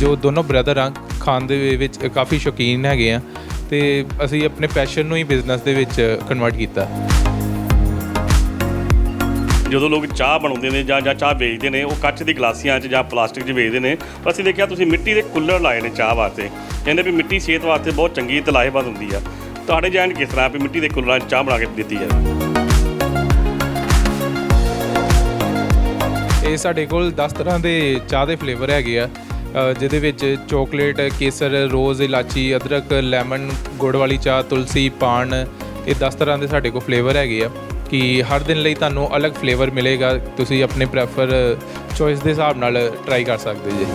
ਜੋ ਦੋਨੋਂ ਬ੍ਰਦਰ ਆ ਖਾਣ ਦੇ ਵਿੱਚ ਕਾਫੀ ਸ਼ੌਕੀਨ ਹੈਗੇ ਆ ਅਤੇ ਅਸੀਂ ਆਪਣੇ ਪੈਸ਼ਨ ਨੂੰ ਹੀ ਬਿਜ਼ਨਸ ਦੇ ਵਿੱਚ ਕਨਵਰਟ ਕੀਤਾ। ਜਦੋਂ ਲੋਕ ਚਾਹ ਬਣਾਉਂਦੇ ਨੇ ਜਾਂ ਚਾਹ ਵੇਚਦੇ ਨੇ ਉਹ ਕੱਚ ਦੀ ਗਲਾਸੀਆਂ 'ਚ ਜਾਂ ਪਲਾਸਟਿਕ 'ਚ ਵੇਚਦੇ ਨੇ, ਪਰ ਅਸੀਂ ਦੇਖਿਆ ਤੁਸੀਂ ਮਿੱਟੀ ਦੇ ਕੁੱਲਰ ਲਾਏ ਨੇ ਚਾਹ ਵਾਸਤੇ। ਕਹਿੰਦੇ ਵੀ ਮਿੱਟੀ ਸਿਹਤ ਵਾਸਤੇ ਬਹੁਤ ਚੰਗੀ ਤੇ ਲਾਹੇਵੰਦ ਹੁੰਦੀ ਆ। ਤੁਹਾਡੇ ਜੈਨ ਕਿਸ ਤਰ੍ਹਾਂ ਵੀ ਮਿੱਟੀ ਦੇ ਕੁੱਲਰਾਂ 'ਚ ਚਾਹ ਬਣਾ ਕੇ ਦਿੱਤੀ ਜਾਵੇ? ਇਹ ਸਾਡੇ ਕੋਲ 10 ਤਰ੍ਹਾਂ ਦੇ ਚਾਹ ਦੇ ਫਲੇਵਰ ਹੈਗੇ ਆ, ਜਿਹਦੇ ਵਿੱਚ ਚੋਕਲੇਟ, ਕੇਸਰ, ਰੋਜ਼, ਇਲਾਚੀ, ਅਦਰਕ, ਲੈਮਨ, ਗੁੜ ਵਾਲੀ ਚਾਹ, ਤੁਲਸੀ, ਪਾਨ, ਇਹ 10 ਤਰ੍ਹਾਂ ਦੇ ਸਾਡੇ ਕੋਲ ਫਲੇਵਰ ਹੈਗੇ ਆ ਕਿ ਹਰ ਦਿਨ ਲਈ ਤੁਹਾਨੂੰ ਅਲੱਗ ਫਲੇਵਰ ਮਿਲੇਗਾ। ਤੁਸੀਂ ਆਪਣੇ ਪ੍ਰੈਫਰ ਚੋਇਸ ਦੇ ਹਿਸਾਬ ਨਾਲ ਟਰਾਈ ਕਰ ਸਕਦੇ ਜੀ।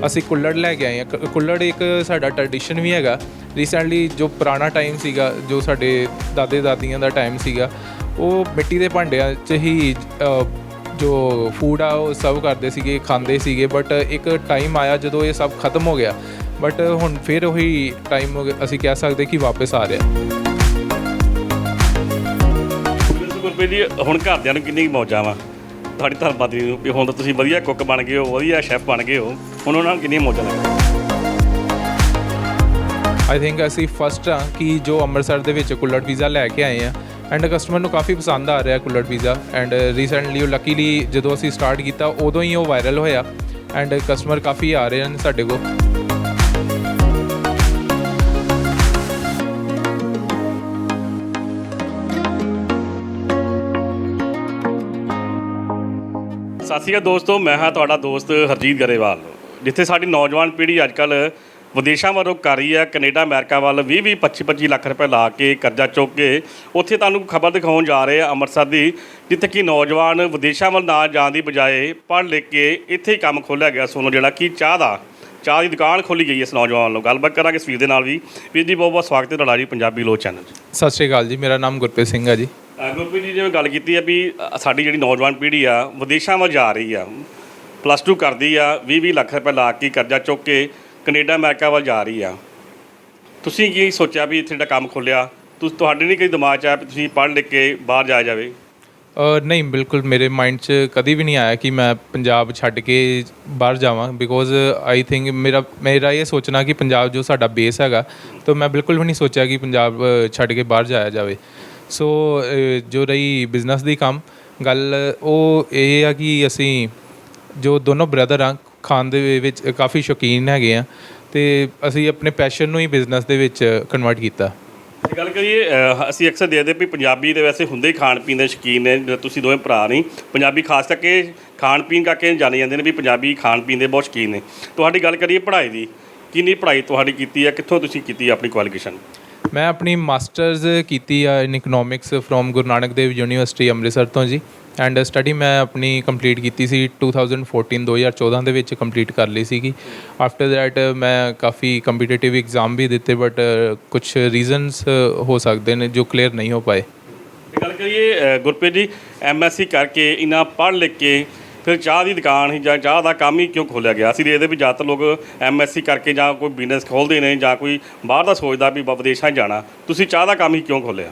ਅਸੀਂ ਕੁੱਲੜ ਲੈ ਕੇ ਆਏ ਹਾਂ। ਕੁੱਲੜ ਇੱਕ ਸਾਡਾ ਟਰਡੀਸ਼ਨ ਵੀ ਹੈਗਾ। ਰੀਸੈਂਟਲੀ ਜੋ ਪੁਰਾਣਾ ਟਾਈਮ ਸੀਗਾ, ਜੋ ਸਾਡੇ ਦਾਦੇ ਦਾਦੀਆਂ ਦਾ ਟਾਈਮ ਸੀਗਾ, ਉਹ ਮਿੱਟੀ ਦੇ ਭਾਂਡਿਆਂ 'ਚ ਹੀ ਜੋ ਫੂਡ ਆ ਉਹ ਸਰਵ ਕਰਦੇ ਸੀਗੇ, ਖਾਂਦੇ ਸੀਗੇ। ਬਟ ਇੱਕ ਟਾਈਮ ਆਇਆ ਜਦੋਂ ਇਹ ਸਭ ਖਤਮ ਹੋ ਗਿਆ, ਬਟ ਹੁਣ ਫਿਰ ਉਹੀ ਟਾਈਮ ਅਸੀਂ ਕਹਿ ਸਕਦੇ ਕਿ ਵਾਪਸ ਆ ਰਿਹਾ। ਗੁਰਪ੍ਰੀਤ ਜੀ, ਹੁਣ ਘਰਦਿਆਂ ਨੂੰ ਕਿੰਨੀ ਮੌਜਾਂ ਵਾ ਤੁਹਾਡੀ ਧਰਮਪਤਨੀ ਨੂੰ ਵੀ ਹੁਣ ਤਾਂ ਤੁਸੀਂ ਵਧੀਆ ਕੁੱਕ ਬਣ ਗਏ ਹੋ, ਵਧੀਆ ਸ਼ੈਫ ਬਣ ਗਏ ਹੋ, ਹੁਣ ਉਹਨਾਂ ਨੂੰ ਕਿੰਨੀਆਂ ਮੌਜਾਂ ਲੱਗਦੀਆਂ? ਆਈ ਥਿੰਕ ਅਸੀਂ ਫਸਟ ਹਾਂ ਕਿ ਜੋ ਅੰਮ੍ਰਿਤਸਰ ਦੇ ਵਿੱਚ ਕੁੱਲੜ ਪੀਜ਼ਾ ਲੈ ਕੇ ਆਏ ਹਾਂ ਐਂਡ ਕਸਟਮਰ ਨੂੰ ਕਾਫੀ ਪਸੰਦ ਆ ਰਿਹਾ ਕੁੱਲੜ ਪੀਜ਼ਾ। ਐਂਡ ਰੀਸੈਂਟਲੀ ਉਹ ਲੱਕੀਲੀ ਜਦੋਂ ਅਸੀਂ ਸਟਾਰਟ ਕੀਤਾ ਉਦੋਂ ਹੀ ਉਹ ਵਾਇਰਲ ਹੋਇਆ ਐਂਡ ਕਸਟਮਰ ਕਾਫੀ ਆ ਰਹੇ ਹਨ ਸਾਡੇ ਕੋਲ। ਸਤਿ ਸ਼੍ਰੀ ਅਕਾਲ ਦੋਸਤੋ, ਮੈਂ ਹਾਂ ਤੁਹਾਡਾ ਦੋਸਤ ਹਰਜੀਤ ਗਰੇਵਾਲ। ਜਿੱਥੇ ਸਾਡੀ ਨੌਜਵਾਨ ਪੀੜ੍ਹੀ ਅੱਜ ਕੱਲ੍ਹ ਵਿਦੇਸ਼ਾਂ ਵੱਲੋਂ ਕਰ ਰਹੀ ਹੈ, ਕੈਨੇਡਾ ਅਮਰੀਕਾ ਵੱਲ 20-20, 25-25 ਲੱਖ ਰੁਪਏ ਲਾ ਕੇ ਕਰਜ਼ਾ ਚੁੱਕ ਕੇ, ਉੱਥੇ ਤੁਹਾਨੂੰ ਖਬਰ ਦਿਖਾਉਣ ਜਾ ਰਹੇ ਆ ਅੰਮ੍ਰਿਤਸਰ ਦੀ, ਜਿੱਥੇ ਕਿ ਨੌਜਵਾਨ ਵਿਦੇਸ਼ਾਂ ਵੱਲ ਨਾ ਜਾਣ ਦੀ ਬਜਾਏ ਪੜ੍ਹ ਲਿਖ ਕੇ ਇੱਥੇ ਹੀ ਕੰਮ ਖੋਲ੍ਹਿਆ ਗਿਆ ਸੋਨੂੰ, ਜਿਹੜਾ ਕਿ ਚਾਹ ਦੀ ਦੁਕਾਨ ਖੋਲ੍ਹੀ ਗਈ ਇਸ ਨੌਜਵਾਨ ਵੱਲੋਂ। ਗੱਲਬਾਤ ਕਰਾਂਗੇ ਇਸ ਵੀਰ ਦੇ ਨਾਲ ਵੀ। ਵੀਰ ਜੀ, ਬਹੁਤ ਬਹੁਤ ਸਵਾਗਤ ਹੈ ਤੁਹਾਡਾ ਜੀ ਪੰਜਾਬੀ ਲੋਕ ਚੈਨਲ 'ਚ। ਸਤਿ ਸ਼੍ਰੀ ਅਕਾਲ ਜੀ, ਮੇਰਾ ਨਾਮ ਗੁਰਪ੍ਰੀਤ ਸਿੰਘ ਹੈ ਜੀ। ਗੁਰਪ੍ਰੀਤ ਜੀ, ਜਿਵੇਂ ਗੱਲ ਕੀਤੀ ਹੈ ਵੀ ਸਾਡੀ ਜਿਹੜੀ ਨੌਜਵਾਨ ਪੀੜ੍ਹੀ ਆ ਵਿਦੇਸ਼ਾਂ ਵੱਲ ਜਾ ਰਹੀ ਆ, +2 ਕਰਦੀ ਆ, 20-20 ਲੱਖ ਰੁਪਏ ਲਾ ਕੇ ਕਰਜ਼ਾ ਚੁੱਕ ਕੇ ਕੈਨੇਡਾ ਅਮਰੀਕਾ ਵੱਲ ਜਾ ਰਹੀ ਆ। ਤੁਸੀਂ ਕੀ ਸੋਚਿਆ ਵੀ ਇੱਥੇ ਜਿਹੜਾ ਕੰਮ ਖੋਲ੍ਹਿਆ, ਤੁਹਾਡੇ ਨਹੀਂ ਕੋਈ ਦਿਮਾਗ 'ਚ ਆਇਆ ਵੀ ਤੁਸੀਂ ਪੜ੍ਹ ਲਿਖ ਕੇ ਬਾਹਰ ਜਾਇਆ ਜਾਵੇ? ਨਹੀਂ, ਬਿਲਕੁਲ ਮੇਰੇ ਮਾਈਂਡ 'ਚ ਕਦੀ ਵੀ ਨਹੀਂ ਆਇਆ ਕਿ ਮੈਂ ਪੰਜਾਬ ਛੱਡ ਕੇ ਬਾਹਰ ਜਾਵਾਂ। ਬਿਕੋਜ਼ ਆਈ ਥਿੰਕ ਮੇਰਾ ਇਹ ਸੋਚਣਾ ਕਿ ਪੰਜਾਬ ਜੋ ਸਾਡਾ ਬੇਸ ਹੈਗਾ, ਤਾਂ ਮੈਂ ਬਿਲਕੁਲ ਵੀ ਨਹੀਂ ਸੋਚਿਆ ਕਿ ਪੰਜਾਬ ਛੱਡ ਕੇ ਬਾਹਰ ਜਾਇਆ ਜਾਵੇ। ਸੋ ਜੋ ਰਹੀ ਬਿਜ਼ਨਸ ਦੀ ਕੰਮ ਗੱਲ, ਉਹ ਇਹ ਆ ਕਿ ਅਸੀਂ ਜੋ ਦੋਨੋਂ ਬ੍ਰਦਰ ਆ ਖਾਣ ਦੇ ਵਿੱਚ ਕਾਫੀ ਸ਼ੌਕੀਨ ਹੈਗੇ ਆ ਅਤੇ ਅਸੀਂ ਆਪਣੇ ਪੈਸ਼ਨ ਨੂੰ ਹੀ ਬਿਜ਼ਨਸ ਦੇ ਵਿੱਚ ਕਨਵਰਟ ਕੀਤਾ। ਗੱਲ ਕਰੀਏ, ਅਸੀਂ ਅਕਸਰ ਦੇਖਦੇ ਵੀ ਪੰਜਾਬੀ ਦੇ ਵੈਸੇ ਹੁੰਦੇ ਹੀ ਖਾਣ ਪੀਣ ਦੇ ਸ਼ੌਕੀਨ ਨੇ। ਤੁਸੀਂ ਦੋਵੇਂ ਭਰਾ ਨਹੀਂ, ਪੰਜਾਬੀ ਖਾਸ ਕਰਕੇ ਖਾਣ ਪੀਣ ਕਰਕੇ ਜਾਣੇ ਜਾਂਦੇ ਨੇ ਵੀ ਪੰਜਾਬੀ ਖਾਣ ਪੀਣ ਦੇ ਬਹੁਤ ਸ਼ੌਕੀਨ ਨੇ। ਤੁਹਾਡੀ ਗੱਲ ਕਰੀਏ ਪੜ੍ਹਾਈ ਦੀ, ਕਿੰਨੀ ਪੜ੍ਹਾਈ ਤੁਹਾਡੀ ਕੀਤੀ ਹੈ, ਕਿੱਥੋਂ ਤੁਸੀਂ ਕੀਤੀ ਆਪਣੀ ਕੁਆਲੀਫਿਕੇਸ਼ਨ? ਮੈਂ ਆਪਣੀ ਮਾਸਟਰਜ਼ ਕੀਤੀ ਆ in economics from Guru Nanak Dev University Amritsar ਤੋਂ ਜੀ। ਐਂਡ ਸਟੱਡੀ ਮੈਂ ਆਪਣੀ ਕੰਪਲੀਟ ਕੀਤੀ ਸੀ 2014 ਦੇ ਵਿੱਚ ਕੰਪਲੀਟ ਕਰ ਲਈ ਸੀਗੀ। ਆਫਟਰ ਦੈਟ ਮੈਂ ਕਾਫੀ ਕੰਪੀਟੀਟਿਵ ਐਗਜ਼ਾਮ ਵੀ ਦਿੱਤੇ, ਬਟ ਕੁਛ ਰੀਜ਼ਨਸ ਹੋ ਸਕਦੇ ਨੇ ਜੋ ਕਲੀਅਰ ਨਹੀਂ ਹੋ ਪਾਏ। ਗੱਲ ਕਰੀਏ ਗੁਰਪ੍ਰੀਤ ਜੀ, MSc ਕਰਕੇ ਇੰਨਾ ਪੜ੍ਹ ਲਿਖ ਕੇ ਫਿਰ ਚਾਹ ਦੀ ਦੁਕਾਨ ਹੀ ਜਾਂ ਚਾਹ ਦਾ ਕੰਮ ਹੀ ਕਿਉਂ ਖੋਲ੍ਹਿਆ ਗਿਆ? ਅਸੀਂ ਦੇਖਦੇ ਵੀ ਜ਼ਿਆਦਾਤਰ ਲੋਕ MSc ਕਰਕੇ ਜਾਂ ਕੋਈ ਬਿਜ਼ਨਸ ਖੋਲ੍ਹਦੇ ਨੇ ਜਾਂ ਕੋਈ ਬਾਹਰ ਦਾ ਸੋਚਦਾ ਵੀ ਵਿਦੇਸ਼ਾਂ 'ਚ ਜਾਣਾ, ਤੁਸੀਂ ਚਾਹ ਦਾ ਕੰਮ ਹੀ ਕਿਉਂ ਖੋਲ੍ਹਿਆ?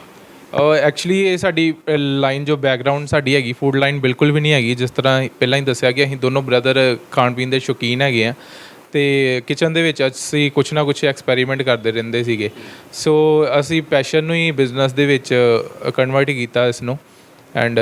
ਐਕਚੁਅਲੀ ਇਹ ਸਾਡੀ ਲਾਈਨ ਜੋ ਬੈਕਗਰਾਊਂਡ ਸਾਡੀ ਹੈਗੀ, ਫੂਡ ਲਾਈਨ ਬਿਲਕੁਲ ਵੀ ਨਹੀਂ ਹੈਗੀ। ਜਿਸ ਤਰ੍ਹਾਂ ਪਹਿਲਾਂ ਹੀ ਦੱਸਿਆ ਕਿ ਅਸੀਂ ਦੋਨੋਂ ਬ੍ਰਦਰ ਖਾਣ ਪੀਣ ਦੇ ਸ਼ੌਕੀਨ ਹੈਗੇ ਆ ਅਤੇ ਕਿਚਨ ਦੇ ਵਿੱਚ ਅਸੀਂ ਕੁਛ ਨਾ ਕੁਛ ਐਕਸਪੈਰੀਮੈਂਟ ਕਰਦੇ ਰਹਿੰਦੇ ਸੀਗੇ। ਸੋ ਅਸੀਂ ਪੈਸ਼ਨ ਨੂੰ ਹੀ ਬਿਜ਼ਨਸ ਦੇ ਵਿੱਚ ਕਨਵਰਟ ਕੀਤਾ ਇਸ ਨੂੰ। ਐਂਡ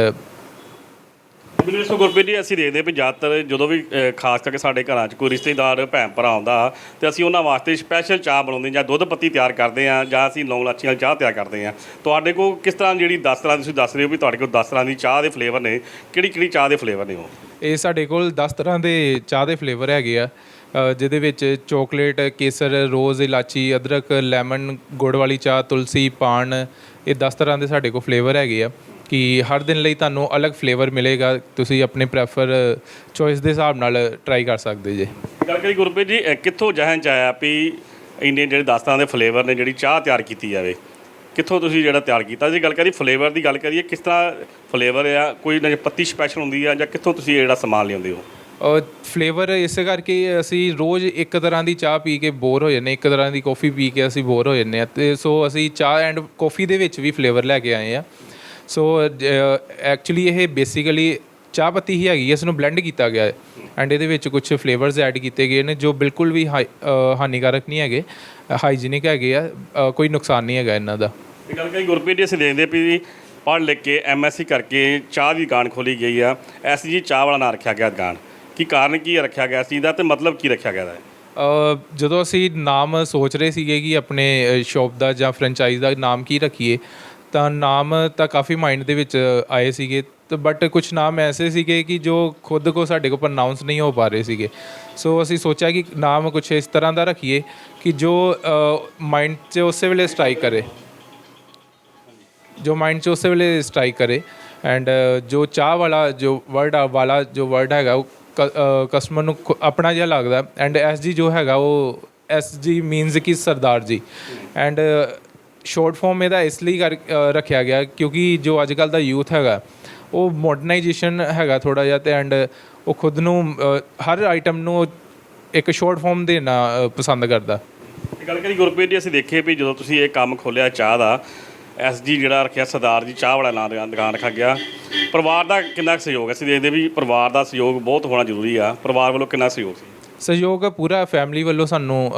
ਮੈਨੂੰ ਸੋ ਗੁਰਪ੍ਰੀਤ ਜੀ, ਅਸੀਂ ਦੇਖਦੇ ਵੀ ਜ਼ਿਆਦਾਤਰ ਜਦੋਂ ਵੀ ਖਾਸ ਕਰਕੇ ਸਾਡੇ ਘਰਾਂ 'ਚ ਕੋਈ ਰਿਸ਼ਤੇਦਾਰ ਭੈਣ ਭਰਾ ਆਉਂਦਾ ਅਤੇ ਅਸੀਂ ਉਹਨਾਂ ਵਾਸਤੇ ਸਪੈਸ਼ਲ ਚਾਹ ਬਣਾਉਂਦੇ ਜਾਂ ਦੁੱਧ ਪੱਤੀ ਤਿਆਰ ਕਰਦੇ ਹਾਂ ਜਾਂ ਅਸੀਂ ਲੌਂਗ ਲਾਚੀ ਨਾਲ ਚਾਹ ਤਿਆਰ ਕਰਦੇ ਹਾਂ। ਤੁਹਾਡੇ ਕੋਲ ਕਿਸ ਤਰ੍ਹਾਂ ਜਿਹੜੀ 10 ਤਰ੍ਹਾਂ ਤੁਸੀਂ ਦੱਸ ਰਹੇ ਹੋ ਵੀ ਤੁਹਾਡੇ ਕੋਲ 10 ਤਰ੍ਹਾਂ ਦੀ ਚਾਹ ਦੇ ਫਲੇਵਰ ਨੇ, ਕਿਹੜੀ ਚਾਹ ਦੇ ਫਲੇਵਰ ਨੇ ਉਹ? ਇਹ ਸਾਡੇ ਕੋਲ 10 ਤਰ੍ਹਾਂ ਦੇ ਚਾਹ ਦੇ ਫਲੇਵਰ ਹੈਗੇ ਆ, ਜਿਹਦੇ ਵਿੱਚ ਚੋਕਲੇਟ, ਕੇਸਰ, ਰੋਜ਼, ਇਲਾਚੀ, ਅਦਰਕ, ਲੈਮਨ, ਗੁੜ ਵਾਲੀ ਚਾਹ, ਤੁਲਸੀ, ਪਾਨ, ਇਹ 10 ਤਰ੍ਹਾਂ ਦੇ ਸਾਡੇ ਕੋਲ ਫਲੇਵਰ ਹੈਗੇ ਆ ਕਿ ਹਰ ਦਿਨ ਲਈ ਤੁਹਾਨੂੰ ਅਲੱਗ ਫਲੇਵਰ ਮਿਲੇਗਾ। ਤੁਸੀਂ ਆਪਣੇ ਪ੍ਰੈਫਰ ਚੋਇਸ ਦੇ ਹਿਸਾਬ ਨਾਲ ਟਰਾਈ ਕਰ ਸਕਦੇ ਜੇ। ਗੱਲ ਕਰੀ ਗੁਰਪ੍ਰੀਤ ਜੀ, ਕਿੱਥੋਂ ਜਹਨ 'ਚ ਆਇਆ ਵੀ ਇੰਨੇ ਜਿਹੜੇ 10 ਤਰ੍ਹਾਂ ਦੇ ਫਲੇਵਰ ਨੇ ਜਿਹੜੀ ਚਾਹ ਤਿਆਰ ਕੀਤੀ ਜਾਵੇ, ਕਿੱਥੋਂ ਤੁਸੀਂ ਜਿਹੜਾ ਤਿਆਰ ਕੀਤਾ? ਜੇ ਗੱਲ ਕਰੀਏ ਫਲੇਵਰ ਦੀ ਗੱਲ ਕਰੀਏ, ਕਿਸ ਤਰ੍ਹਾਂ ਫਲੇਵਰ ਆ, ਕੋਈ ਨਾ ਪੱਤੀ ਸਪੈਸ਼ਲ ਹੁੰਦੀ ਆ ਜਾਂ ਕਿੱਥੋਂ ਤੁਸੀਂ ਜਿਹੜਾ ਸਮਾਨ ਲਿਆਉਂਦੇ ਹੋ? ਫਲੇਵਰ ਇਸ ਕਰਕੇ ਅਸੀਂ ਰੋਜ਼ ਇੱਕ ਤਰ੍ਹਾਂ ਦੀ ਚਾਹ ਪੀ ਕੇ ਬੋਰ ਹੋ ਜਾਂਦੇ, ਇੱਕ ਤਰ੍ਹਾਂ ਦੀ ਕੌਫੀ ਪੀ ਕੇ ਅਸੀਂ ਬੋਰ ਹੋ ਜਾਂਦੇ ਹਾਂ, ਅਤੇ ਸੋ ਅਸੀਂ ਚਾਹ ਐਂਡ ਕੌਫੀ ਦੇ ਵਿੱਚ ਵੀ ਫਲੇਵਰ ਲੈ ਕੇ ਆਏ ਹਾਂ। ਸੋ ਐਕਚੁਅਲੀ ਇਹ ਬੇਸਿਕਲੀ ਚਾਹ ਪੱਤੀ ਹੀ ਹੈਗੀ ਹੈ, ਇਸ ਨੂੰ ਬਲੈਂਡ ਕੀਤਾ ਗਿਆ ਹੈ ਐਂਡ ਇਹਦੇ ਵਿੱਚ ਕੁਝ ਫਲੇਵਰਸ ਐਡ ਕੀਤੇ ਗਏ ਨੇ ਜੋ ਬਿਲਕੁਲ ਵੀ ਹਾਨੀਕਾਰਕ ਨਹੀਂ ਹੈਗੇ, ਹਾਈਜੀਨਿਕ ਹੈਗੇ ਆ, ਕੋਈ ਨੁਕਸਾਨ ਨਹੀਂ ਹੈਗਾ ਇਹਨਾਂ ਦਾ। ਇਹ ਗੱਲ ਕਰੀ ਗੁਰਪ੍ਰੀਤ ਜੀ, ਅਸੀਂ ਦੇਖਦੇ ਵੀ ਪੜ੍ਹ ਲਿਖ ਕੇ MSc ਕਰਕੇ ਚਾਹ ਦੀ ਦੁਕਾਨ ਖੋਲੀ ਗਈ ਆ, SG ਚਾਹ ਵਾਲਾ ਨਾਂ ਰੱਖਿਆ ਗਿਆ ਦੁਕਾਨ, ਕੀ ਕਾਰਨ ਕੀ ਰੱਖਿਆ ਗਿਆ ਇਸ ਚੀਜ਼ ਦਾ ਤੇ ਮਤਲਬ ਕੀ ਰੱਖਿਆ ਗਿਆ ਹੈ? ਜਦੋਂ ਅਸੀਂ ਨਾਮ ਸੋਚ ਰਹੇ ਸੀਗੇ ਕਿ ਆਪਣੇ ਸ਼ੌਪ ਦਾ ਜਾਂ ਫਰੈਂਚਾਈਜ਼ ਦਾ ਨਾਮ ਕੀ ਰੱਖੀਏ, ਤਾਂ ਨਾਮ ਤਾਂ ਕਾਫੀ ਮਾਈਂਡ ਦੇ ਵਿੱਚ ਆਏ ਸੀਗੇ, ਤੇ ਬਟ ਕੁਝ ਨਾਮ ਐਸੇ ਸੀਗੇ ਕਿ ਜੋ ਖੁਦ ਕੋ ਸਾਡੇ ਕੋ ਪ੍ਰੋਨਾਊਂਸ ਨਹੀਂ ਹੋ ਪਾ ਰਹੇ ਸੀਗੇ। ਸੋ ਅਸੀਂ ਸੋਚਿਆ ਕਿ ਨਾਮ ਕੁਝ ਇਸ ਤਰ੍ਹਾਂ ਦਾ ਰੱਖੀਏ ਕਿ ਜੋ ਮਾਈਂਡ 'ਚ ਉਸੇ ਵੇਲੇ ਸਟ੍ਰਾਈਕ ਕਰੇ, ਜੋ ਮਾਈਂਡ 'ਚ ਉਸੇ ਵੇਲੇ ਸਟ੍ਰਾਈਕ ਕਰੇ ਐਂਡ ਜੋ ਚਾਹ ਵਾਲਾ ਜੋ ਵਰਡ ਹੈਗਾ ਉਹ ਕਸਟਮਰ ਨੂੰ ਆਪਣਾ ਜਿਹਾ ਲੱਗਦਾ। ਐਂਡ SG ਜੋ ਹੈਗਾ ਉਹ SG ਮੀਨਸ ਕਿ Sardar ji, and short farm ਇਹਦਾ ਇਸ ਲਈ ਰੱਖਿਆ ਗਿਆ ਕਿਉਂਕਿ ਜੋ ਅੱਜ ਕੱਲ੍ਹ ਦਾ ਯੂਥ ਹੈਗਾ ਉਹ ਮਾਡਰਨਾਈਜੇਸ਼ਨ ਹੈਗਾ ਥੋੜ੍ਹਾ ਜਿਹਾ, ਅਤੇ ਐਂਡ ਉਹ ਖੁਦ ਨੂੰ ਹਰ ਆਈਟਮ ਨੂੰ ਇੱਕ ਸ਼ੋਰਟ ਫਾਰਮ ਦੇਣਾ ਪਸੰਦ ਕਰਦਾ। ਇਹ ਗੱਲ ਕਰੀ ਗੁਰਪ੍ਰੀਤ ਜੀ, ਅਸੀਂ ਦੇਖੇ ਵੀ ਜਦੋਂ ਤੁਸੀਂ ਇਹ ਕੰਮ ਖੋਲ੍ਹਿਆ ਚਾਹ ਦਾ, SG ਜਿਹੜਾ ਰੱਖਿਆ ਸਰਦਾਰ ਜੀ ਚਾਹ ਵਾਲਾ ਨਾਂ ਦੁਕਾਨ ਰੱਖਿਆ ਗਿਆ, ਪਰਿਵਾਰ ਦਾ ਕਿੰਨਾ ਸਹਿਯੋਗ ਹੈ? ਅਸੀਂ ਦੇਖਦੇ ਵੀ ਪਰਿਵਾਰ ਦਾ ਸਹਿਯੋਗ ਬਹੁਤ ਹੋਣਾ ਜ਼ਰੂਰੀ ਆ, ਪਰਿਵਾਰ ਵੱਲੋਂ ਕਿੰਨਾ ਸਹਿਯੋਗ ਸੀ? ਸਹਿਯੋਗ ਪੂਰਾ ਫੈਮਿਲੀ ਵੱਲੋਂ ਸਾਨੂੰ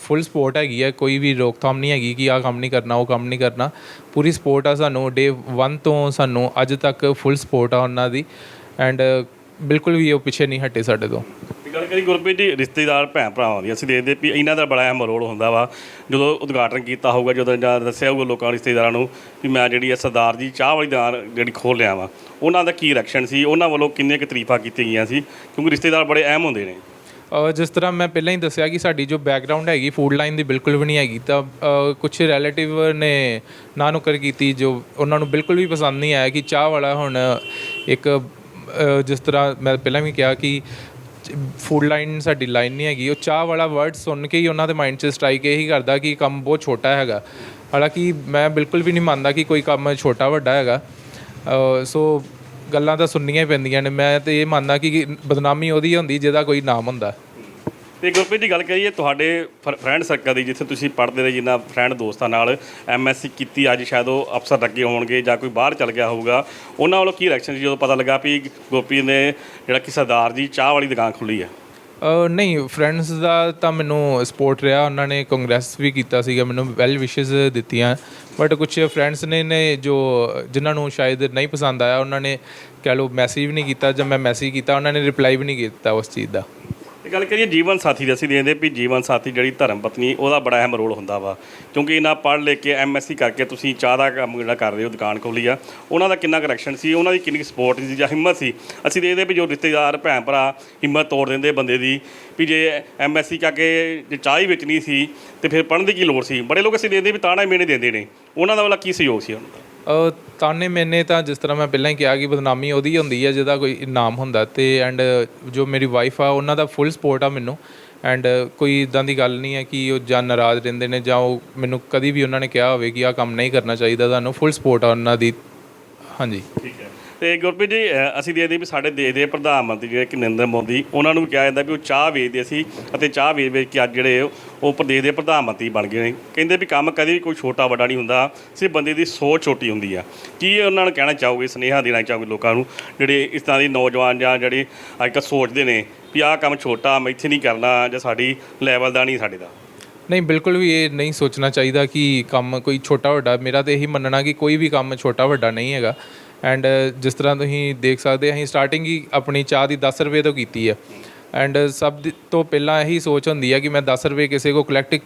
ਫੁੱਲ ਸਪੋਰਟ ਹੈਗੀ ਹੈ, ਕੋਈ ਵੀ ਰੋਕਥਾਮ ਨਹੀਂ ਹੈਗੀ ਕਿ ਆਹ ਕੰਮ ਨਹੀਂ ਕਰਨਾ, ਉਹ ਕੰਮ ਨਹੀਂ ਕਰਨਾ। ਪੂਰੀ ਸਪੋਰਟ ਆ ਸਾਨੂੰ, ਡੇ 1 ਤੋਂ ਸਾਨੂੰ ਅੱਜ ਤੱਕ ਫੁੱਲ ਸਪੋਰਟ ਆ ਉਹਨਾਂ ਦੀ, ਐਂਡ ਬਿਲਕੁਲ ਵੀ ਉਹ ਪਿੱਛੇ ਨਹੀਂ ਹਟੇ ਸਾਡੇ ਤੋਂ। ਗੱਲ ਕਰੀ ਗੁਰਪ੍ਰੀਤ ਜੀ, ਰਿਸ਼ਤੇਦਾਰ ਭੈਣ ਭਰਾਵਾਂ ਦੀ ਅਸੀਂ ਦੇਖਦੇ ਵੀ ਇਹਨਾਂ ਦਾ ਬੜਾ ਅਹਿਮ ਰੋਲ ਹੁੰਦਾ ਵਾ। ਜਦੋਂ ਉਦਘਾਟਨ ਕੀਤਾ ਹੋਊਗਾ, ਜਦੋਂ ਜਾਂ ਦੱਸਿਆ ਹੋਊਗਾ ਲੋਕਾਂ ਰਿਸ਼ਤੇਦਾਰਾਂ ਨੂੰ ਵੀ ਮੈਂ ਜਿਹੜੀ ਹੈ ਸਰਦਾਰ ਜੀ ਚਾਹ ਵਾਲੀ ਦੁਕਾਨ ਜਿਹੜੀ ਖੋਲ੍ਹ ਲਿਆ ਵਾ, ਉਹਨਾਂ ਦਾ ਕੀ ਰਿਐਕਸ਼ਨ ਸੀ? ਉਹਨਾਂ ਵੱਲੋਂ ਕਿੰਨੇ ਕੁ ਤਾਰੀਫਾਂ ਕੀਤੀਆਂ ਗਈਆਂ ਸੀ? ਕਿਉਂਕਿ ਰਿਸ਼ਤੇਦਾਰ ਬੜੇ ਅਹਿਮ ਹੁੰਦੇ ਨੇ। ਜਿਸ ਤਰ੍ਹਾਂ ਮੈਂ ਪਹਿਲਾਂ ਹੀ ਦੱਸਿਆ ਕਿ ਸਾਡੀ ਜੋ ਬੈਕਗਰਾਊਂਡ ਹੈਗੀ ਫੂਡ ਲਾਈਨ ਦੀ ਬਿਲਕੁਲ ਵੀ ਨਹੀਂ ਹੈਗੀ, ਤਾਂ ਕੁਛ ਰਿਲੇਟਿਵ ਨੇ ਨਾ ਨੁਕਰ ਕੀਤੀ, ਜੋ ਉਹਨਾਂ ਨੂੰ ਬਿਲਕੁਲ ਵੀ ਪਸੰਦ ਨਹੀਂ ਆਇਆ ਕਿ ਚਾਹ ਵਾਲਾ ਹੁਣ ਇੱਕ ਜਿਸ ਤਰ੍ਹਾਂ ਮੈਂ ਪਹਿਲਾਂ ਵੀ ਕਿਹਾ ਕਿ ਫੂਡ ਲਾਈਨ ਸਾਡੀ ਲਾਈਨ ਨਹੀਂ ਹੈਗੀ, ਉਹ ਚਾਹ ਵਾਲਾ ਵਰਡ ਸੁਣ ਕੇ ਹੀ ਉਹਨਾਂ ਦੇ ਮਾਈਂਡ 'ਚ ਸਟ੍ਰਾਈਕ ਇਹੀ ਕਰਦਾ ਕਿ ਕੰਮ ਬਹੁਤ ਛੋਟਾ ਹੈਗਾ। ਹਾਲਾਂਕਿ ਮੈਂ ਬਿਲਕੁਲ ਵੀ ਨਹੀਂ ਮੰਨਦਾ ਕਿ ਕੋਈ ਕੰਮ ਛੋਟਾ ਵੱਡਾ ਹੈਗਾ। ਸੋ ਗੱਲਾਂ ਤਾਂ ਸੁਣਨੀਆਂ ਹੀ ਪੈਂਦੀਆਂ ਨੇ। ਮੈਂ ਤਾਂ ਇਹ ਮੰਨਦਾ ਕਿ ਬਦਨਾਮੀ ਉਹਦੀ ਹੁੰਦੀ ਜਿਹਦਾ ਕੋਈ ਨਾਮ ਹੁੰਦਾ। ਤੇ ਗੁਰਪ੍ਰੀਤ ਦੀ ਗੱਲ ਕਰੀਏ ਤੁਹਾਡੇ ਫਰੈਂਡ ਸਰਕਲ ਦੀ, ਜਿੱਥੇ ਤੁਸੀਂ ਪੜ੍ਹਦੇ ਰਹੇ, ਜਿੰਨਾ ਫਰੈਂਡ ਦੋਸਤਾਂ ਨਾਲ MSc ਕੀਤੀ, ਅੱਜ ਸ਼ਾਇਦ ਉਹ ਅਫਸਰ ਲੱਗੇ ਹੋਣਗੇ ਜਾਂ ਕੋਈ ਬਾਹਰ ਚਲ ਗਿਆ ਹੋਊਗਾ, ਉਹਨਾਂ ਵੱਲੋਂ ਕੀ ਰਿਐਕਸ਼ਨ ਸੀ ਜਦੋਂ ਪਤਾ ਲੱਗਾ ਵੀ ਗੁਰਪ੍ਰੀਤ ਨੇ ਜਿਹੜਾ ਕਿ ਸਰਦਾਰ ਜੀ ਚਾਹ ਵਾਲੀ ਦੁਕਾਨ ਖੋਲ੍ਹੀ ਹੈ? ਨਹੀਂ, ਫਰੈਂਡਸ ਦਾ ਤਾਂ ਮੈਨੂੰ ਸਪੋਰਟ ਰਿਹਾ, ਉਹਨਾਂ ਨੇ ਕੰਗਰੈਸ ਵੀ ਕੀਤਾ ਸੀਗਾ, ਮੈਨੂੰ ਵੈਲ ਵਿਸ਼ੇਸ ਦਿੱਤੀਆਂ, ਬਟ ਕੁਛ ਫਰੈਂਡਸ ਨੇ ਜੋ ਜਿਨ੍ਹਾਂ ਨੂੰ ਸ਼ਾਇਦ ਨਹੀਂ ਪਸੰਦ ਆਇਆ, ਉਹਨਾਂ ਨੇ ਕਹਿ ਲਓ ਮੈਸੇਜ ਵੀ ਨਹੀਂ ਕੀਤਾ, ਜਾਂ ਮੈਂ ਮੈਸੇਜ ਕੀਤਾ ਉਹਨਾਂ ਨੇ ਰਿਪਲਾਈ ਵੀ ਨਹੀਂ ਕੀਤਾ ਉਸ ਚੀਜ਼ ਦਾ। ਇਹ ਗੱਲ ਕਰੀਏ ਜੀਵਨ ਸਾਥੀ ਦੀ, ਅਸੀਂ ਦੇਖਦੇ ਵੀ ਜੀਵਨ ਸਾਥੀ ਜਿਹੜੀ ਧਰਮ ਪਤਨੀ, ਉਹਦਾ ਬੜਾ ਅਹਿਮ ਰੋਲ ਹੁੰਦਾ ਵਾ, ਕਿਉਂਕਿ ਇਹਨਾਂ ਪੜ੍ਹ ਲਿਖ ਕੇ MSc ਕਰਕੇ ਤੁਸੀਂ ਚਾਹ ਦਾ ਕੰਮ ਜਿਹੜਾ ਕਰ ਰਹੇ ਹੋ, ਦੁਕਾਨ ਖੋਲ੍ਹੀ ਆ, ਉਹਨਾਂ ਦਾ ਕਿੰਨਾ ਕਨੈਕਸ਼ਨ ਸੀ, ਉਹਨਾਂ ਦੀ ਕਿੰਨੀ ਸਪੋਰਟ ਸੀ ਜਾਂ ਹਿੰਮਤ ਸੀ? ਅਸੀਂ ਦੇਖਦੇ ਵੀ ਜੋ ਰਿਸ਼ਤੇਦਾਰ ਭੈਣ ਭਰਾ ਹਿੰਮਤ ਤੋੜ ਦਿੰਦੇ ਬੰਦੇ ਦੀ ਵੀ ਜੇ MSc ਕਰਕੇ ਜੇ ਚਾਹ ਹੀ ਵੇਚਣੀ ਸੀ ਤੇ ਫਿਰ ਪੜ੍ਹਨ ਦੀ ਕੀ ਲੋੜ ਸੀ? ਬੜੇ ਲੋਕ ਅਸੀਂ ਦੇਖਦੇ ਵੀ ਤਾਣਾ ਮੇਨੇ ਦਿੰਦੇ ਨੇ, ਉਹਨਾਂ ਦਾ ਵਾਲਾ ਕੀ ਸਹਿਯੋਗ ਸੀ ਉਹਨਾਂ ਦਾ? ਤਾਨੇ ਮੈਨੇ ਤਾਂ ਜਿਸ ਤਰ੍ਹਾਂ ਮੈਂ ਪਹਿਲਾਂ ਹੀ ਕਿਹਾ ਕਿ ਬਦਨਾਮੀ ਉਹਦੀ ਹੁੰਦੀ ਹੈ ਜਿਹਦਾ ਕੋਈ ਇਨਾਮ ਹੁੰਦਾ, ਅਤੇ ਐਂਡ ਜੋ ਮੇਰੀ ਵਾਈਫ ਆ ਉਹਨਾਂ ਦਾ ਫੁੱਲ ਸਪੋਰਟ ਆ ਮੈਨੂੰ, ਐਂਡ ਕੋਈ ਇੱਦਾਂ ਦੀ ਗੱਲ ਨਹੀਂ ਹੈ ਕਿ ਉਹ ਜਾਂ ਨਾਰਾਜ਼ ਰਹਿੰਦੇ ਨੇ ਜਾਂ ਉਹ ਮੈਨੂੰ ਕਦੀ ਵੀ ਉਹਨਾਂ ਨੇ ਕਿਹਾ ਹੋਵੇ ਕਿ ਆਹ ਕੰਮ ਨਹੀਂ ਕਰਨਾ ਚਾਹੀਦਾ, ਤੁਹਾਨੂੰ ਫੁੱਲ ਸਪੋਰਟ ਆ ਉਹਨਾਂ ਦੀ। ਹਾਂਜੀ, ਠੀਕ ਹੈ। ਤੇ ਗੁਰਪ੍ਰੀਤ ਜੀ, ਅਸੀਂ ਦੇਖਦੇ ਵੀ ਸਾਡੇ ਦੇਸ਼ ਦੇ ਪ੍ਰਧਾਨ ਮੰਤਰੀ ਜਿਹੜੇ ਕਿ ਨਰਿੰਦਰ ਮੋਦੀ, ਉਹਨਾਂ ਨੂੰ ਵੀ ਕਿਹਾ ਜਾਂਦਾ ਵੀ ਉਹ ਚਾਹ ਵੇਚਦੇ ਸੀ ਅਤੇ ਚਾਹ ਵੇਚ ਕੇ ਅੱਜ ਜਿਹੜੇ ਉਹ ਪ੍ਰਦੇਸ਼ ਦੇ ਪ੍ਰਧਾਨ ਮੰਤਰੀ ਬਣ ਗਏ ਨੇ। ਕਹਿੰਦੇ ਵੀ ਕੰਮ ਕਦੇ ਵੀ ਕੋਈ ਛੋਟਾ ਵੱਡਾ ਨਹੀਂ ਹੁੰਦਾ, ਸਿਰਫ ਬੰਦੇ ਦੀ ਸੋਚ ਛੋਟੀ ਹੁੰਦੀ ਆ। ਕੀ ਉਹਨਾਂ ਨੂੰ ਕਹਿਣਾ ਚਾਹੋਗੇ, ਸੁਨੇਹਾ ਦੇਣਾ ਚਾਹੋਗੇ ਲੋਕਾਂ ਨੂੰ ਜਿਹੜੇ ਇਸ ਤਰ੍ਹਾਂ ਦੇ ਨੌਜਵਾਨ ਜਾਂ ਜਿਹੜੇ ਅੱਜ ਕੱਲ੍ਹ ਸੋਚਦੇ ਨੇ ਵੀ ਆਹ ਕੰਮ ਛੋਟਾ, ਮੈਂ ਇੱਥੇ ਨਹੀਂ ਕਰਨਾ, ਜਾਂ ਸਾਡੀ ਲੈਵਲ ਦਾ ਨਹੀਂ ਸਾਡੇ ਦਾ? ਨਹੀਂ, ਬਿਲਕੁਲ ਵੀ ਇਹ ਨਹੀਂ ਸੋਚਣਾ ਚਾਹੀਦਾ ਕਿ ਕੰਮ ਕੋਈ ਛੋਟਾ ਵੱਡਾ। ਮੇਰਾ ਤਾਂ ਇਹੀ ਮੰਨਣਾ ਕਿ ਕੋਈ ਵੀ ਕੰਮ ਛੋਟਾ ਵੱਡਾ ਨਹੀਂ ਹੈਗਾ। ਐਂਡ ਜਿਸ ਤਰ੍ਹਾਂ ਤੁਸੀਂ ਦੇਖ ਸਕਦੇ, ਅਸੀਂ ਸਟਾਰਟਿੰਗ ਹੀ ਆਪਣੀ ਚਾਹ ਦੀ 10 ਰੁਪਏ ਤੋਂ ਕੀਤੀ ਹੈ, ਐਂਡ ਸਭ ਤੋਂ ਪਹਿਲਾਂ ਇਹੀ ਸੋਚ ਹੁੰਦੀ ਹੈ ਕਿ ਮੈਂ 10 ਰੁਪਏ ਕਿਸੇ ਕੋ ਕਲੈਕਟ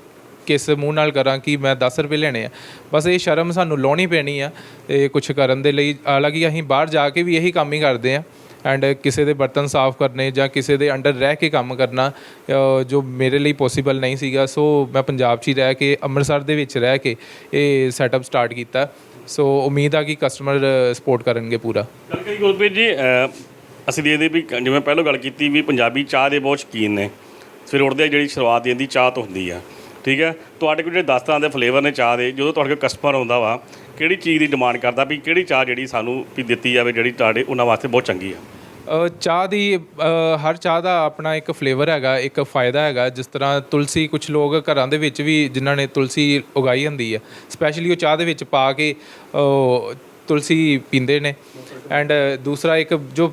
ਕਿਸ ਮੂੰਹ ਨਾਲ ਕਰਾਂ ਕਿ ਮੈਂ 10 ਰੁਪਏ ਲੈਣੇ ਆ। ਬਸ ਇਹ ਸ਼ਰਮ ਸਾਨੂੰ ਲਾਉਣੀ ਪੈਣੀ ਆ ਇਹ ਕੁਛ ਕਰਨ ਦੇ ਲਈ। ਹਾਲਾਂਕਿ ਅਸੀਂ ਬਾਹਰ ਜਾ ਕੇ ਵੀ ਇਹੀ ਕੰਮ ਹੀ ਕਰਦੇ ਹਾਂ, ਐਂਡ ਕਿਸੇ ਦੇ ਬਰਤਨ ਸਾਫ਼ ਕਰਨੇ ਜਾਂ ਕਿਸੇ ਦੇ ਅੰਡਰ ਰਹਿ ਕੇ ਕੰਮ ਕਰਨਾ ਜੋ ਮੇਰੇ ਲਈ ਪੋਸੀਬਲ ਨਹੀਂ ਸੀਗਾ। ਸੋ ਮੈਂ ਪੰਜਾਬ 'ਚ ਹੀ ਰਹਿ ਕੇ, ਅੰਮ੍ਰਿਤਸਰ ਦੇ ਵਿੱਚ ਰਹਿ ਕੇ ਇਹ ਸੈਟਅਪ ਸਟਾਰਟ ਕੀਤਾ। ਸੋ ਉਮੀਦ ਆ ਕਿ ਕਸਟਮਰ ਸਪੋਰਟ ਕਰਨਗੇ ਪੂਰਾ। ਗੱਲ ਕਰੀ ਗੁਰਪ੍ਰੀਤ ਜੀ, ਅਸੀਂ ਦੇਖਦੇ ਵੀ ਜਿਵੇਂ ਪਹਿਲਾਂ ਗੱਲ ਕੀਤੀ ਵੀ ਪੰਜਾਬੀ ਚਾਹ ਦੇ ਬਹੁਤ ਸ਼ੌਕੀਨ ਨੇ, ਸਵੇਰੇ ਉੱਠਦੇ ਜਿਹੜੀ ਸ਼ੁਰੂਆਤ ਇਹਦੀ ਚਾਹ ਤੋਂ ਹੁੰਦੀ ਆ, ਠੀਕ ਹੈ? ਤੁਹਾਡੇ ਕੋਲ ਜਿਹੜੇ 10 ਤਰ੍ਹਾਂ ਦੇ ਫਲੇਵਰ ਨੇ ਚਾਹ ਦੇ, ਜਦੋਂ ਤੁਹਾਡੇ ਕੋਲ ਕਸਟਮਰ ਆਉਂਦਾ ਵਾ, ਕਿਹੜੀ ਚੀਜ਼ ਦੀ ਡਿਮਾਂਡ ਕਰਦਾ ਵੀ ਕਿਹੜੀ ਚਾਹ ਜਿਹੜੀ ਸਾਨੂੰ ਵੀ ਦਿੱਤੀ ਜਾਵੇ ਜਿਹੜੀ ਤੁਹਾਡੇ ਉਹਨਾਂ ਵਾਸਤੇ ਬਹੁਤ ਚੰਗੀ ਆ? ਚਾਹ ਦੀ ਹਰ ਚਾਹ ਦਾ ਆਪਣਾ ਇੱਕ ਫਲੇਵਰ ਹੈਗਾ, ਇੱਕ ਫ਼ਾਇਦਾ ਹੈਗਾ। ਜਿਸ ਤਰ੍ਹਾਂ ਤੁਲਸੀ, ਕੁਛ ਲੋਕ ਘਰਾਂ ਦੇ ਵਿੱਚ ਵੀ ਜਿਨ੍ਹਾਂ ਨੇ ਤੁਲਸੀ ਉਗਾਈ ਹੁੰਦੀ ਹੈ, ਸਪੈਸ਼ਲੀ ਉਹ ਚਾਹ ਦੇ ਵਿੱਚ ਪਾ ਕੇ ਤੁਲਸੀ ਪੀਂਦੇ ਨੇ ਐਂਡ ਦੂਸਰਾ ਇੱਕ ਜੋ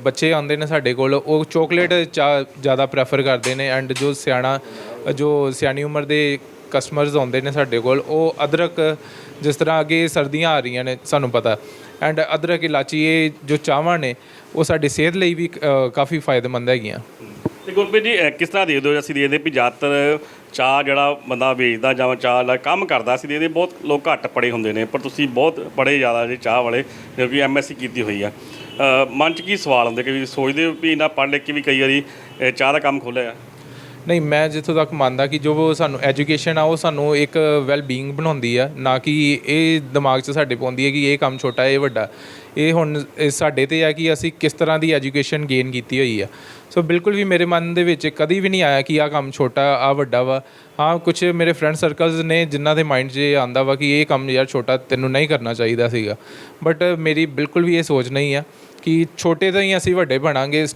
ਬੱਚੇ ਆਉਂਦੇ ਨੇ ਸਾਡੇ ਕੋਲ ਉਹ ਚੋਕਲੇਟ ਚਾਹ ਜ਼ਿਆਦਾ ਪ੍ਰੈਫਰ ਕਰਦੇ ਨੇ ਐਂਡ ਜੋ ਸਿਆਣੀ ਉਮਰ ਦੇ ਕਸਟਮਰਸ ਆਉਂਦੇ ਨੇ ਸਾਡੇ ਕੋਲ ਉਹ ਅਦਰਕ ਜਿਸ ਤਰ੍ਹਾਂ ਅੱਗੇ ਸਰਦੀਆਂ ਆ ਰਹੀਆਂ ਨੇ ਸਾਨੂੰ ਪਤਾ ਐਂਡ ਅਦਰਕ ਇਲਾਚੀ ਇਹ ਜੋ ਚਾਹਵਾਂ ਨੇ ਉਹ ਸਾਡੀ ਸਿਹਤ ਲਈ ਵੀ ਕਾਫੀ ਫਾਇਦੇਮੰਦ ਹੈਗੀਆਂ। ਤੇ ਗੁਰਪ੍ਰੀਤ ਜੀ ਕਿਸ ਤਰ੍ਹਾਂ ਦੇ ਦਿਓ ਅਸੀਂ ਦੇਖਦੇ ਵੀ ਜ਼ਿਆਦਾਤਰ ਚਾਹ ਜਿਹੜਾ ਬੰਦਾ ਵੇਚਦਾ ਜਾਂ ਚਾਹ ਦਾ ਕੰਮ ਕਰਦਾ ਅਸੀਂ ਦੇਖਦੇ ਬਹੁਤ ਲੋਕ ਘੱਟ ਪੜ੍ਹੇ ਹੁੰਦੇ ਨੇ ਪਰ ਤੁਸੀਂ ਬਹੁਤ ਪੜ੍ਹੇ ਜ਼ਿਆਦਾ ਜੀ ਚਾਹ ਵਾਲੇ ਕਿਉਂਕਿ MSc ਕੀਤੀ ਹੋਈ ਆ ਮਨ 'ਚ ਕੀ ਸਵਾਲ ਹੁੰਦੇ ਕਿ ਸੋਚਦੇ ਹੋ ਵੀ ਇਹਨਾਂ ਪੜ੍ਹ ਲਿਖ ਕੇ ਵੀ ਕਈ ਵਾਰੀ ਚਾਹ ਦਾ ਕੰਮ ਖੋਲ੍ਹਿਆ ਆ? ਨਹੀਂ, ਮੈਂ ਜਿੱਥੋਂ ਤੱਕ ਮੰਨਦਾ ਕਿ ਜੋ ਸਾਨੂੰ ਐਜੂਕੇਸ਼ਨ ਆ ਉਹ ਸਾਨੂੰ ਇੱਕ ਵੈਲ ਬੀਇੰਗ ਬਣਾਉਂਦੀ ਆ, ਨਾ ਕਿ ਇਹ ਦਿਮਾਗ 'ਚ ਸਾਡੇ ਪਾਉਂਦੀ ਹੈ ਕਿ ਇਹ ਕੰਮ ਛੋਟਾ ਇਹ ਵੱਡਾ। ਇਹ ਹੁਣ ਸਾਡੇ 'ਤੇ ਆ ਕਿ ਅਸੀਂ ਕਿਸ ਤਰ੍ਹਾਂ ਦੀ ਐਜੂਕੇਸ਼ਨ ਗੇਨ ਕੀਤੀ ਹੋਈ ਆ। ਸੋ ਬਿਲਕੁਲ ਵੀ ਮੇਰੇ ਮਨ ਦੇ ਵਿੱਚ ਕਦੀ ਵੀ ਨਹੀਂ ਆਇਆ ਕਿ ਆਹ ਕੰਮ ਛੋਟਾ ਆਹ ਵੱਡਾ ਵਾ। ਹਾਂ, ਕੁਛ ਮੇਰੇ ਫਰੈਂਡ ਸਰਕਲਸ ਨੇ ਜਿਨ੍ਹਾਂ ਦੇ ਮਾਈਂਡ 'ਚ ਇਹ ਆਉਂਦਾ ਵਾ ਕਿ ਇਹ ਕੰਮ ਯਾਰ ਛੋਟਾ ਤੈਨੂੰ ਨਹੀਂ ਕਰਨਾ ਚਾਹੀਦਾ ਸੀਗਾ, ਬਟ ਮੇਰੀ ਬਿਲਕੁਲ ਵੀ ਇਹ ਸੋਚ ਨਹੀਂ ਆ ਕਿ ਛੋਟੇ ਤੋਂ ਹੀ ਅਸੀਂ ਵੱਡੇ ਬਣਾਂਗੇ।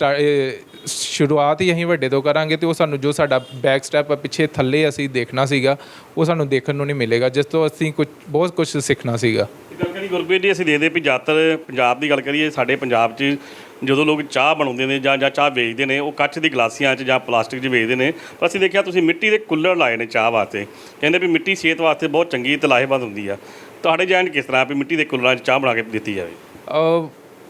ਸ਼ੁਰੂਆਤ ਹੀ ਅਸੀਂ ਵੱਡੇ ਤੋਂ ਕਰਾਂਗੇ ਅਤੇ ਉਹ ਸਾਨੂੰ ਜੋ ਸਾਡਾ ਬੈਕ ਸਟੈਪ ਪਿੱਛੇ ਥੱਲੇ ਅਸੀਂ ਦੇਖਣਾ ਸੀਗਾ ਉਹ ਸਾਨੂੰ ਦੇਖਣ ਨੂੰ ਨਹੀਂ ਮਿਲੇਗਾ, ਜਿਸ ਤੋਂ ਅਸੀਂ ਬਹੁਤ ਕੁਛ ਸਿੱਖਣਾ ਸੀਗਾ। ਗੱਲ ਕਰੀ ਗੁਰਪ੍ਰੀਤ ਜੀ ਅਸੀਂ ਦੇਖਦੇ ਵੀ ਜ਼ਿਆਦਾਤਰ ਪੰਜਾਬ ਦੀ ਗੱਲ ਕਰੀਏ ਸਾਡੇ ਪੰਜਾਬ 'ਚ ਜਦੋਂ ਲੋਕ ਚਾਹ ਬਣਾਉਂਦੇ ਨੇ ਜਾਂ ਚਾਹ ਵੇਚਦੇ ਨੇ ਉਹ ਕੱਚ ਦੀ ਗਲਾਸੀਆਂ 'ਚ ਜਾਂ ਪਲਾਸਟਿਕ 'ਚ ਵੇਚਦੇ ਨੇ, ਪਰ ਅਸੀਂ ਦੇਖਿਆ ਤੁਸੀਂ ਮਿੱਟੀ ਦੇ ਕੁੱਲਰ ਲਾਏ ਨੇ ਚਾਹ ਵਾਸਤੇ। ਕਹਿੰਦੇ ਵੀ ਮਿੱਟੀ ਸਿਹਤ ਵਾਸਤੇ ਬਹੁਤ ਚੰਗੀ ਤੇ ਲਾਹੇਵੰਦ ਹੁੰਦੀ ਆ। ਤੁਹਾਡੇ ਜੈਨ ਕਿਸ ਤਰ੍ਹਾਂ ਵੀ ਮਿੱਟੀ ਦੇ ਕੁੱਲਰਾਂ 'ਚ ਚਾਹ ਬਣਾ ਕੇ ਦਿੱਤੀ ਜਾਵੇ?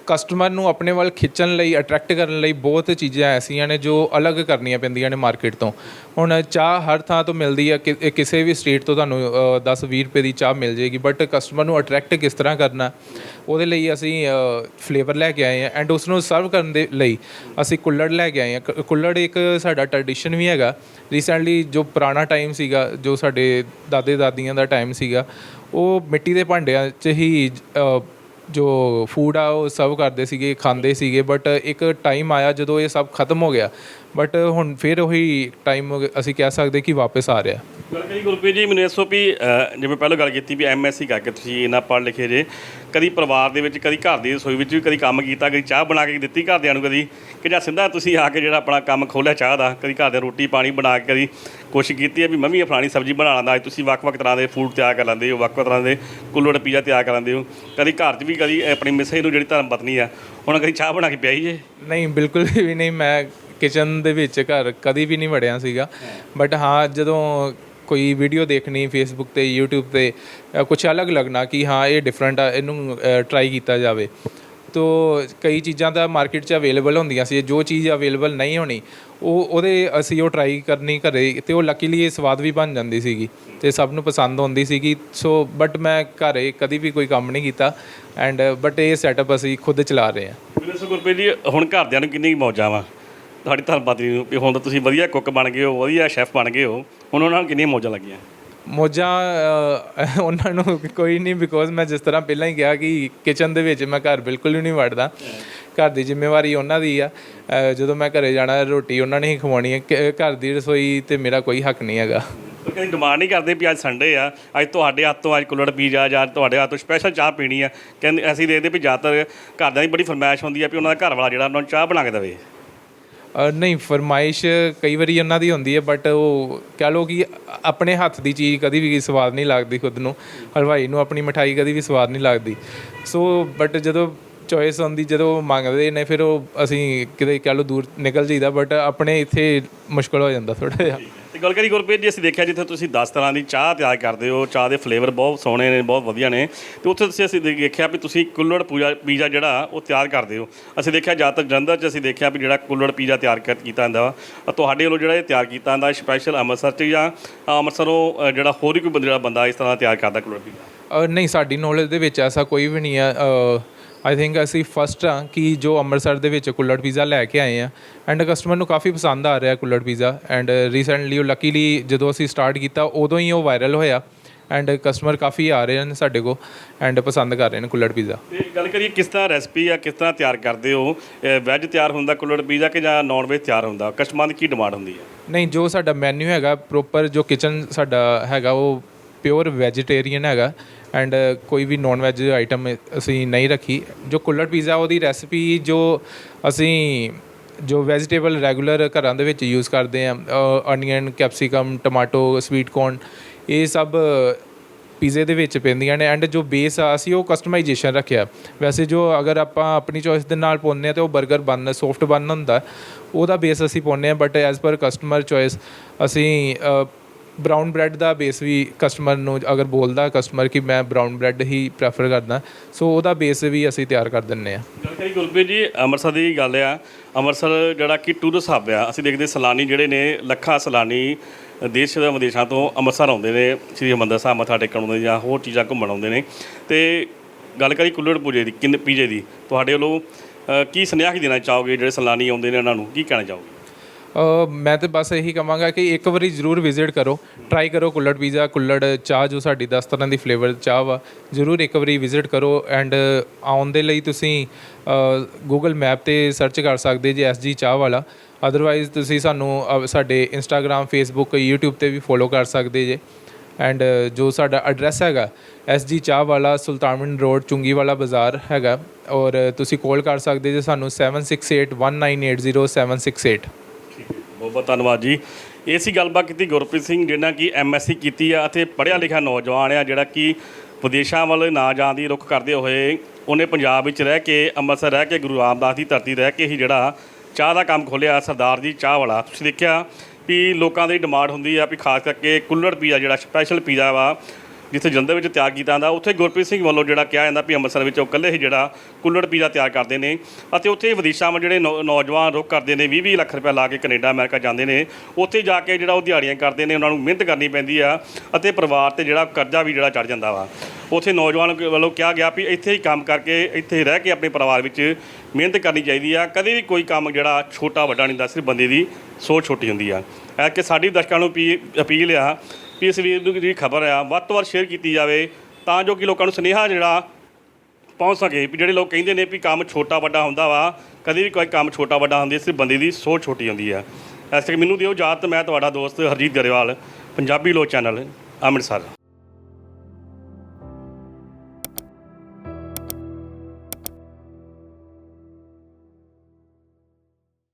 ਕਸਟਮਰ ਨੂੰ ਆਪਣੇ ਵੱਲ ਖਿੱਚਣ ਲਈ ਅਟਰੈਕਟ ਕਰਨ ਲਈ ਬਹੁਤ ਚੀਜ਼ਾਂ ਐਸੀਆਂ ਨੇ ਜੋ ਅਲੱਗ ਕਰਨੀਆਂ ਪੈਂਦੀਆਂ ਨੇ ਮਾਰਕੀਟ ਤੋਂ। ਹੁਣ ਚਾਹ ਹਰ ਥਾਂ ਤੋਂ ਮਿਲਦੀ ਹੈ, ਕਿਸੇ ਵੀ ਸਟਰੀਟ ਤੋਂ ਤੁਹਾਨੂੰ 10-20 ਰੁਪਏ ਦੀ ਚਾਹ ਮਿਲ ਜਾਏਗੀ, ਬਟ ਕਸਟਮਰ ਨੂੰ ਅਟਰੈਕਟ ਕਿਸ ਤਰ੍ਹਾਂ ਕਰਨਾ ਉਹਦੇ ਲਈ ਅਸੀਂ ਫਲੇਵਰ ਲੈ ਕੇ ਆਏ ਹਾਂ ਐਂਡ ਉਸ ਨੂੰ ਸਰਵ ਕਰਨ ਦੇ ਲਈ ਅਸੀਂ ਕੁੱਲੜ ਲੈ ਕੇ ਆਏ ਹਾਂ। ਕੁੱਲੜ ਇੱਕ ਸਾਡਾ ਟਰਡੀਸ਼ਨ ਵੀ ਹੈਗਾ। ਰੀਸੈਂਟਲੀ ਜੋ ਪੁਰਾਣਾ ਟਾਈਮ ਸੀਗਾ, ਜੋ ਸਾਡੇ ਦਾਦੇ ਦਾਦੀਆਂ ਦਾ ਟਾਈਮ ਸੀਗਾ, ਉਹ ਮਿੱਟੀ ਦੇ ਭਾਂਡਿਆਂ 'ਚ ਹੀ ਜੋ ਫੂਡ ਆ ਉਹ ਸਰਵ ਕਰਦੇ ਸੀਗੇ, ਖਾਂਦੇ ਸੀਗੇ। ਬਟ ਇੱਕ ਟਾਈਮ ਆਇਆ ਜਦੋਂ ਇਹ ਸਭ ਖਤਮ ਹੋ ਗਿਆ, ਬਟ ਹੁਣ ਫਿਰ ਉਹੀ ਟਾਈਮ ਅਸੀਂ ਕਹਿ ਸਕਦੇ ਕਿ ਵਾਪਸ ਆ ਰਿਹਾ। ਗੱਲ ਕਰੀ ਗੁਰਪ੍ਰੀਤ ਜੀ ਮੈਨੂੰ ਦੱਸੋ ਵੀ ਜਿਵੇਂ ਪਹਿਲਾਂ ਗੱਲ ਕੀਤੀ ਵੀ MSc ਕਰਕੇ ਤੁਸੀਂ ਇੰਨਾ ਪੜ੍ਹ ਲਿਖੇ ਜੇ, ਕਦੀ ਪਰਿਵਾਰ ਦੇ ਵਿੱਚ ਕਦੀ ਘਰ ਦੀ ਰਸੋਈ ਵਿੱਚ ਵੀ ਕਦੀ ਕੰਮ ਕੀਤਾ, ਕਦੀ ਚਾਹ ਬਣਾ ਕੇ ਦਿੱਤੀ ਘਰਦਿਆਂ ਨੂੰ ਕਦੀ, ਕਿ ਜਾਂ ਸਿੱਧਾ ਤੁਸੀਂ ਆ ਕੇ ਜਿਹੜਾ ਆਪਣਾ ਕੰਮ ਖੋਲ੍ਹਿਆ ਚਾਹ ਦਾ, ਕਦੀ ਘਰ ਦੇ ਰੋਟੀ ਪਾਣੀ ਬਣਾ ਕੇ ਕਦੀ ਕੋਸ਼ਿਸ਼ ਕੀਤੀ ਹੈ ਵੀ ਮੈਂ ਵੀ ਫਲਾਣੀ ਸਬਜ਼ੀ ਬਣਾ ਲੈਂਦਾ, ਅੱਜ ਤੁਸੀਂ ਵੱਖ-ਵੱਖ ਤਰ੍ਹਾਂ ਦੇ ਫੂਡ ਤਿਆਰ ਕਰ ਲੈਂਦੇ ਹੋ, ਵੱਖ-ਵੱਖ ਤਰ੍ਹਾਂ ਦੇ ਕੁੱਲੜ ਪੀਜ਼ਾ ਤਿਆਰ ਕਰ ਲੈਂਦੇ ਹੋ, ਕਦੀ ਘਰ 'ਚ ਵੀ ਕਦੀ ਆਪਣੀ ਮਿਸੇ ਨੂੰ ਜਿਹੜੀ ਧਰਮ ਪਤਨੀ ਆ ਹੁਣ ਕਦੀ ਚਾਹ ਬਣਾ ਕੇ ਪਿਆਈ ਜੇ? ਨਹੀਂ, ਬਿਲਕੁਲ ਵੀ ਨਹੀਂ। ਮੈਂ ਕਿਚਨ ਦੇ ਵਿੱਚ ਘਰ ਕਦੀ ਵੀ ਨਹੀਂ ਵੜਿਆ ਸੀਗਾ, ਬਟ ਹਾਂ ਜਦੋਂ ਕੋਈ ਵੀਡੀਓ ਦੇਖਣੀ ਫੇਸਬੁੱਕ 'ਤੇ YouTube 'ਤੇ ਕੁਛ ਅਲੱਗ ਲੱਗਣਾ ਕਿ ਹਾਂ ਇਹ ਡਿਫਰੈਂਟ ਆ, ਇਹਨੂੰ ਟਰਾਈ ਕੀਤਾ ਜਾਵੇ। ਤੋ ਕਈ ਚੀਜ਼ਾਂ ਤਾਂ ਮਾਰਕੀਟ 'ਚ ਅਵੇਲੇਬਲ ਹੁੰਦੀਆਂ ਸੀ, ਜੋ ਚੀਜ਼ ਅਵੇਲੇਬਲ ਨਹੀਂ ਹੋਣੀ ਅਸੀਂ ਉਹ ਟਰਾਈ ਕਰਨੀ ਘਰੇ, ਅਤੇ ਉਹ ਲੱਕੀਲੀ ਇਹ ਸਵਾਦ ਵੀ ਬਣ ਜਾਂਦੀ ਸੀਗੀ ਅਤੇ ਸਭ ਨੂੰ ਪਸੰਦ ਆਉਂਦੀ ਸੀਗੀ। ਸੋ ਬਟ ਮੈਂ ਘਰੇ ਕਦੀ ਵੀ ਕੋਈ ਕੰਮ ਨਹੀਂ ਕੀਤਾ ਐਂਡ ਬਟ ਇਹ ਸੈਟਅਪ ਅਸੀਂ ਖੁਦ ਚਲਾ ਰਹੇ ਹਾਂ। ਮੈਨੂੰ ਗੁਰਪ੍ਰੀਤ ਜੀ ਹੁਣ ਘਰਦਿਆਂ ਨੂੰ ਕਿੰਨੀ ਮੌਜਾਂ ਵਾ ਤੁਹਾਡੀ ਧਰਮ ਪਤਨੀ ਨੂੰ ਵੀ ਹੁਣ ਤਾਂ ਤੁਸੀਂ ਵਧੀਆ ਕੁੱਕ ਬਣ ਗਏ ਹੋ, ਵਧੀਆ ਸ਼ੈਫ ਬਣ ਗਏ ਹੋ, ਹੁਣ ਉਹਨਾਂ ਨੂੰ ਕਿੰਨੀਆਂ ਮੌਜਾਂ ਲੱਗੀਆਂ? ਮੌਜਾਂ ਉਹਨਾਂ ਨੂੰ ਕੋਈ ਨਹੀਂ, ਬਿਕੋਜ਼ ਮੈਂ ਜਿਸ ਤਰ੍ਹਾਂ ਪਹਿਲਾਂ ਹੀ ਕਿਹਾ ਕਿ ਕਿਚਨ ਦੇ ਵਿੱਚ ਮੈਂ ਘਰ ਬਿਲਕੁਲ ਵੀ ਨਹੀਂ ਵੜਦਾ। ਘਰ ਦੀ ਜ਼ਿੰਮੇਵਾਰੀ ਉਹਨਾਂ ਦੀ ਆ। ਜਦੋਂ ਮੈਂ ਘਰੇ ਜਾਣਾ ਰੋਟੀ ਉਹਨਾਂ ਨੇ ਹੀ ਖਵਾਉਣੀ ਹੈ। ਘਰ ਦੀ ਰਸੋਈ 'ਤੇ ਮੇਰਾ ਕੋਈ ਹੱਕ ਨਹੀਂ ਹੈਗਾ। ਕਦੀ ਡਿਮਾਂਡ ਨਹੀਂ ਕਰਦੇ ਵੀ ਅੱਜ ਸੰਡੇ ਆ, ਅੱਜ ਤੁਹਾਡੇ ਹੱਥ ਤੋਂ ਅੱਜ ਕੁੱਲੜ ਪੀਜ਼ਾ ਜਾਂ ਤੁਹਾਡੇ ਹੱਥ ਤੋਂ ਸਪੈਸ਼ਲ ਚਾਹ ਪੀਣੀ ਆ? ਕਹਿੰਦੇ ਅਸੀਂ ਦੇਖਦੇ ਵੀ ਜ਼ਿਆਦਾਤਰ ਘਰਦਿਆਂ ਦੀ ਬੜੀ ਫਰਮਾਇਸ਼ ਹੁੰਦੀ ਆ ਵੀ ਉਹਨਾਂ ਦਾ ਘਰ ਵਾਲਾ ਜਿਹੜਾ ਉਹਨਾਂ ਨੂੰ ਚਾਹ ਬਣਾ ਕੇ ਦੇਵੇ। ਨਹੀਂ, ਫਰਮਾਇਸ਼ ਕਈ ਵਾਰੀ ਉਹਨਾਂ ਦੀ ਹੁੰਦੀ ਹੈ, ਬਟ ਉਹ ਕਹਿ ਲਓ ਕਿ ਆਪਣੇ ਹੱਥ ਦੀ ਚੀਜ਼ ਕਦੀ ਵੀ ਸਵਾਦ ਨਹੀਂ ਲੱਗਦੀ ਖੁਦ ਨੂੰ। ਹਲਵਾਈ ਨੂੰ ਆਪਣੀ ਮਿਠਾਈ ਕਦੀ ਵੀ ਸਵਾਦ ਨਹੀਂ ਲੱਗਦੀ। ਸੋ ਬਟ ਜਦੋਂ ਚੋਇਸ ਹੁੰਦੀ, ਜਦੋਂ ਮੰਗਦੇ ਨੇ, ਫਿਰ ਉਹ ਅਸੀਂ ਕਿਤੇ ਕਹਿ ਲਓ ਦੂਰ ਨਿਕਲ ਜਾਈਦਾ, ਬਟ ਆਪਣੇ ਇੱਥੇ ਮੁਸ਼ਕਿਲ ਹੋ ਜਾਂਦਾ ਥੋੜ੍ਹਾ ਜਿਹਾ। ਤੇ ਗੱਲ ਕਰੀ ਗੁਰਪ੍ਰੀਤ ਜੀ ਅਸੀਂ ਦੇਖਿਆ ਜਿੱਥੇ ਤੁਸੀਂ 10 ਤਰ੍ਹਾਂ ਦੀ ਚਾਹ ਤਿਆਰ ਕਰਦੇ ਹੋ, ਚਾਹ ਦੇ ਫਲੇਵਰ ਬਹੁਤ ਸੋਹਣੇ ਨੇ, ਬਹੁਤ ਵਧੀਆ ਨੇ, ਅਤੇ ਉੱਥੇ ਅਸੀਂ ਦੇਖਿਆ ਵੀ ਤੁਸੀਂ ਕੁੱਲੜ ਪੀਜ਼ਾ ਜਿਹੜਾ ਉਹ ਤਿਆਰ ਕਰਦੇ ਹੋ। ਅਸੀਂ ਦੇਖਿਆ ਜ਼ਿਆਦਾਤਰ ਜਲੰਧਰ 'ਚ ਅਸੀਂ ਦੇਖਿਆ ਵੀ ਜਿਹੜਾ ਕੁੱਲੜ ਪੀਜ਼ਾ ਤਿਆਰ ਕੀਤਾ ਜਾਂਦਾ ਵਾ ਤੁਹਾਡੇ ਵੱਲੋਂ ਜਿਹੜਾ ਇਹ ਤਿਆਰ ਕੀਤਾ ਜਾਂਦਾ ਸਪੈਸ਼ਲ ਅੰਮ੍ਰਿਤਸਰ 'ਚ ਜਾਂ ਅੰਮ੍ਰਿਤਸਰੋਂ ਜਿਹੜਾ ਹੋਰ ਹੀ ਕੋਈ ਜਿਹੜਾ ਬੰਦਾ ਇਸ ਤਰ੍ਹਾਂ ਤਿਆਰ ਕਰਦਾ ਕੁੱਲੜ ਪੀਜ਼ਾ? ਨਹੀਂ, ਸਾਡੀ ਨੌਲੇਜ ਦੇ ਵਿੱਚ ਐਸਾ ਕੋਈ ਵੀ ਨਹੀਂ ਆ। ਆਈ ਥਿੰਕ ਅਸੀਂ ਫਸਟ ਹਾਂ ਕਿ ਜੋ ਅੰਮ੍ਰਿਤਸਰ ਦੇ ਵਿੱਚ ਕੁੱਲੜ ਪੀਜ਼ਾ ਲੈ ਕੇ ਆਏ ਹਾਂ ਐਂਡ ਕਸਟਮਰ ਨੂੰ ਕਾਫੀ ਪਸੰਦ ਆ ਰਿਹਾ ਕੁੱਲੜ ਪੀਜ਼ਾ। ਐਂਡ ਰੀਸੈਂਟਲੀ ਉਹ ਲੱਕੀਲੀ ਜਦੋਂ ਅਸੀਂ ਸਟਾਰਟ ਕੀਤਾ ਉਦੋਂ ਹੀ ਉਹ ਵਾਇਰਲ ਹੋਇਆ ਐਂਡ ਕਸਟਮਰ ਕਾਫੀ ਆ ਰਹੇ ਨੇ ਸਾਡੇ ਕੋਲ ਐਂਡ ਪਸੰਦ ਕਰ ਰਹੇ ਨੇ ਕੁੱਲੜ ਪੀਜ਼ਾ। ਤੇ ਗੱਲ ਕਰੀਏ ਕਿਸ ਤਰ੍ਹਾਂ ਰੈਸਪੀ ਆ, ਕਿਸ ਤਰ੍ਹਾਂ ਤਿਆਰ ਕਰਦੇ ਹੋ? ਵੈਜ ਤਿਆਰ ਹੁੰਦਾ ਕੁੱਲੜ ਪੀਜ਼ਾ ਕਿ ਜਾਂ ਨਾਨ ਵੈਜ ਤਿਆਰ ਹੁੰਦਾ? ਕਸਟਮਰ ਦੀ ਕੀ ਡਿਮਾਂਡ ਹੁੰਦੀ ਹੈ? ਨਹੀਂ, ਜੋ ਸਾਡਾ ਮੈਨਿਊ ਹੈਗਾ ਪ੍ਰੋਪਰ, ਜੋ ਕਿਚਨ ਸਾਡਾ ਹੈਗਾ ਉਹ ਪਿਓਰ ਵੈਜੀਟੇਰੀਅਨ ਹੈਗਾ ਐਂਡ ਕੋਈ ਵੀ ਨੋਨ ਵੈਜ ਆਈਟਮ ਅਸੀਂ ਨਹੀਂ ਰੱਖੀ। ਜੋ ਕੁੱਲੜ ਪੀਜ਼ਾ ਉਹਦੀ ਰੈਸਪੀ ਜੋ ਅਸੀਂ ਜੋ ਵੈਜੀਟੇਬਲ ਰੈਗੂਲਰ ਘਰਾਂ ਦੇ ਵਿੱਚ ਯੂਜ਼ ਕਰਦੇ ਹਾਂ, onion, capsicum, tomato, sweet corn, ਇਹ ਸਭ ਪੀਜ਼ੇ ਦੇ ਵਿੱਚ ਪੈਂਦੀਆਂ ਨੇ। ਐਂਡ ਜੋ ਬੇਸ ਆ ਅਸੀਂ ਉਹ ਕਸਟਮਾਈਜੇਸ਼ਨ ਰੱਖਿਆ। ਵੈਸੇ ਜੋ ਅਗਰ ਆਪਾਂ ਆਪਣੀ ਚੋਇਸ ਦੇ ਨਾਲ ਪਾਉਂਦੇ ਹਾਂ ਤਾਂ ਉਹ 버ਗਰ ਬਨ ਸੌਫਟ ਬਨ ਹੁੰਦਾ, ਉਹਦਾ ਬੇਸ ਅਸੀਂ ਪਾਉਂਦੇ ਹਾਂ। But as per customer choice ਅਸੀਂ ਬਰਾਊਨ ਬ੍ਰੈਡ ਦਾ ਬੇਸ ਵੀ ਕਸਟਮਰ ਨੂੰ ਅਗਰ ਬੋਲਦਾ ਕਸਟਮਰ ਕਿ ਮੈਂ ਬਰਾਊਨ ਬ੍ਰੈਡ ਹੀ ਪ੍ਰੈਫਰ ਕਰਦਾ, ਸੋ ਉਹਦਾ ਬੇਸ ਵੀ ਅਸੀਂ ਤਿਆਰ ਕਰ ਦਿੰਦੇ ਹਾਂ। ਗੱਲ ਕਰੀ ਗੁਰਪ੍ਰੀਤ ਜੀ, ਅੰਮ੍ਰਿਤਸਰ ਦੀ ਗੱਲ ਆ। ਅੰਮ੍ਰਿਤਸਰ ਜਿਹੜਾ ਕਿ ਟੂਰਿਸਟ ਹੱਬ ਆ, ਅਸੀਂ ਦੇਖਦੇ ਸੈਲਾਨੀ ਜਿਹੜੇ ਨੇ ਲੱਖਾਂ ਸੈਲਾਨੀ ਦੇਸ਼ ਦੇ ਵਿਦੇਸ਼ਾਂ ਤੋਂ ਅੰਮ੍ਰਿਤਸਰ ਆਉਂਦੇ ਨੇ ਸ੍ਰੀ ਹਰਿਮੰਦਰ ਸਾਹਿਬ ਮੱਥਾ ਟੇਕਣ ਆਉਂਦੇ ਜਾਂ ਹੋਰ ਚੀਜ਼ਾਂ ਘੁੰਮਣ ਆਉਂਦੇ ਨੇ। ਅਤੇ ਗੱਲ ਕਰੀ ਕੁੱਲੜ ਪੂਜੇ ਦੀ ਪੀਜੇ ਦੀ, ਤੁਹਾਡੇ ਵੱਲੋਂ ਕੀ ਸੁਨੇਹਾ ਕੀ ਦੇਣਾ ਚਾਹੋਗੇ ਜਿਹੜੇ ਸੈਲਾਨੀ ਆਉਂਦੇ ਨੇ ਉਹਨਾਂ ਨੂੰ, ਕੀ ਕਹਿਣਾ ਚਾਹੋਗੇ? ਮੈਂ ਤਾਂ ਬਸ ਇਹੀ ਕਹਾਂਗਾ ਕਿ ਇੱਕ ਵਾਰੀ ਜ਼ਰੂਰ ਵਿਜ਼ਿਟ ਕਰੋ, ਟਰਾਈ ਕਰੋ ਕੁੱਲੜ ਪੀਜ਼ਾ, ਕੁੱਲੜ ਚਾਹ ਜੋ ਸਾਡੀ 10 ਤਰ੍ਹਾਂ ਦੀ ਫਲੇਵਰ ਚਾਹ ਵਾ, ਜ਼ਰੂਰ ਇੱਕ ਵਾਰੀ ਵਿਜ਼ਿਟ ਕਰੋ। ਐਂਡ ਆਉਣ ਦੇ ਲਈ ਤੁਸੀਂ ਗੂਗਲ ਮੈਪ 'ਤੇ ਸਰਚ ਕਰ ਸਕਦੇ ਜੇ SG ਚਾਹ ਵਾਲਾ। ਅਦਰਵਾਈਜ਼ ਤੁਸੀਂ ਸਾਨੂੰ ਸਾਡੇ ਇੰਸਟਾਗ੍ਰਾਮ, ਫੇਸਬੁੱਕ, YouTube 'ਤੇ ਵੀ ਫੋਲੋ ਕਰ ਸਕਦੇ ਜੇ। ਐਂਡ ਜੋ ਸਾਡਾ ਐਡਰੈਸ ਹੈਗਾ SG ਚਾਹ ਵਾਲਾ, ਸੁਲਤਾਨਵਿੰਡ ਰੋਡ, ਚੁੰਗੀ ਵਾਲਾ ਬਾਜ਼ਾਰ ਹੈਗਾ। ਔਰ ਤੁਸੀਂ ਕਾਲ ਕਰ ਸਕਦੇ ਜੇ ਸਾਨੂੰ 7681980768। ਬਹੁਤ ਬਹੁਤ ਧੰਨਵਾਦ ਜੀ। ਇਹ ਸੀ ਗੱਲਬਾਤ ਕੀਤੀ ਗੁਰਪ੍ਰੀਤ ਸਿੰਘ, ਜਿਹਨਾਂ ਕਿ MSc ਕੀਤੀ ਆ ਅਤੇ ਪੜ੍ਹਿਆ ਲਿਖਿਆ ਨੌਜਵਾਨ ਆ, ਜਿਹੜਾ ਕਿ ਵਿਦੇਸ਼ਾਂ ਵੱਲ ਨਾ ਜਾਣ ਦੀ ਰੁੱਖ ਕਰਦੇ ਹੋਏ ਉਹਨੇ ਪੰਜਾਬ ਵਿੱਚ ਰਹਿ ਕੇ, ਅੰਮ੍ਰਿਤਸਰ ਰਹਿ ਕੇ, ਗੁਰੂ ਰਾਮਦਾਸ ਦੀ ਧਰਤੀ ਰਹਿ ਕੇ ਹੀ ਜਿਹੜਾ ਚਾਹ ਦਾ ਕੰਮ ਖੋਲ੍ਹਿਆ, ਸਰਦਾਰ ਜੀ ਚਾਹ ਵਾਲਾ। ਤੁਸੀਂ ਦੇਖਿਆ ਵੀ ਲੋਕਾਂ ਦੀ ਡਿਮਾਂਡ ਹੁੰਦੀ ਆ ਵੀ ਖਾਸ ਕਰਕੇ ਕੁੱਲੜ ਪੀਜ਼ਾ ਜਿਹੜਾ ਸਪੈਸ਼ਲ ਪੀਜ਼ਾ ਵਾ, ਜਿੱਥੇ ਜਲੰਧਰ ਵਿੱਚ ਤਿਆਰ ਕੀਤਾ ਜਾਂਦਾ, ਉੱਥੇ ਗੁਰਪ੍ਰੀਤ ਸਿੰਘ ਵੱਲੋਂ ਜਿਹੜਾ ਕਿਹਾ ਜਾਂਦਾ ਵੀ ਅੰਮ੍ਰਿਤਸਰ ਵਿੱਚ ਉਹ ਇਕੱਲੇ ਹੀ ਜਿਹੜਾ ਕੁੱਲੜ ਪੀਜ਼ਾ ਤਿਆਰ ਕਰਦੇ ਨੇ। ਅਤੇ ਉੱਥੇ ਵਿਦੇਸ਼ਾਂ ਵਿੱਚ ਜਿਹੜੇ ਨੌਜਵਾਨ ਰੁੱਖ ਕਰਦੇ ਨੇ, 20-20 ਲੱਖ ਰੁਪਏ ਲਾ ਕੇ ਕੈਨੇਡਾ ਅਮਰੀਕਾ ਜਾਂਦੇ ਨੇ, ਉੱਥੇ ਜਾ ਕੇ ਜਿਹੜਾ ਉਹ ਦਿਹਾੜੀਆਂ ਕਰਦੇ ਨੇ, ਉਹਨਾਂ ਨੂੰ ਮਿਹਨਤ ਕਰਨੀ ਪੈਂਦੀ ਆ ਅਤੇ ਪਰਿਵਾਰ 'ਤੇ ਜਿਹੜਾ ਕਰਜ਼ਾ ਵੀ ਜਿਹੜਾ ਚੜ੍ਹ ਜਾਂਦਾ ਵਾ। ਉੱਥੇ ਨੌਜਵਾਨ ਵੱਲੋਂ ਕਿਹਾ ਗਿਆ ਵੀ ਇੱਥੇ ਹੀ ਕੰਮ ਕਰਕੇ, ਇੱਥੇ ਰਹਿ ਕੇ ਆਪਣੇ ਪਰਿਵਾਰ ਵਿੱਚ ਮਿਹਨਤ ਕਰਨੀ ਚਾਹੀਦੀ ਆ। ਕਦੇ ਵੀ ਕੋਈ ਕੰਮ ਜਿਹੜਾ ਛੋਟਾ ਵੱਡਾ ਨਹੀਂ ਹੁੰਦਾ, ਸਿਰਫ ਬੰਦੇ ਦੀ ਸੋਚ ਛੋਟੀ ਹੁੰਦੀ ਆ। ਐ ਕਿ ਸਾਡੀ ਦਰਸ਼ਕਾਂ ਨੂੰ ਅਪੀਲ ਆ ਵੀ ਇਸ ਵੀਰ ਦੀ ਜਿਹੜੀ ਖਬਰ ਆ ਵੱਧ ਤੋਂ ਵੱਧ ਸ਼ੇਅਰ ਕੀਤੀ ਜਾਵੇ, ਤਾਂ ਜੋ ਕਿ ਲੋਕਾਂ ਨੂੰ ਸੁਨੇਹਾ ਜਿਹੜਾ ਪਹੁੰਚ ਸਕੇ ਵੀ ਜਿਹੜੇ ਲੋਕ ਕਹਿੰਦੇ ਨੇ ਵੀ ਕੰਮ ਛੋਟਾ ਵੱਡਾ ਹੁੰਦਾ ਵਾ, ਕਦੇ ਵੀ ਕੋਈ ਕੰਮ ਛੋਟਾ ਵੱਡਾ ਹੁੰਦੀ, ਸਿਰਫ ਬੰਦੇ ਦੀ ਸੋਚ ਛੋਟੀ ਹੁੰਦੀ ਆ। ਇਸ ਕਰਕੇ ਮੈਨੂੰ ਦਿਓ ਇਜਾਜ਼ਤ, ਮੈਂ ਤੁਹਾਡਾ ਦੋਸਤ ਹਰਜੀਤ ਗਰੇਵਾਲ, ਪੰਜਾਬੀ ਲੋਕ ਚੈਨਲ, ਅੰਮ੍ਰਿਤਸਰ।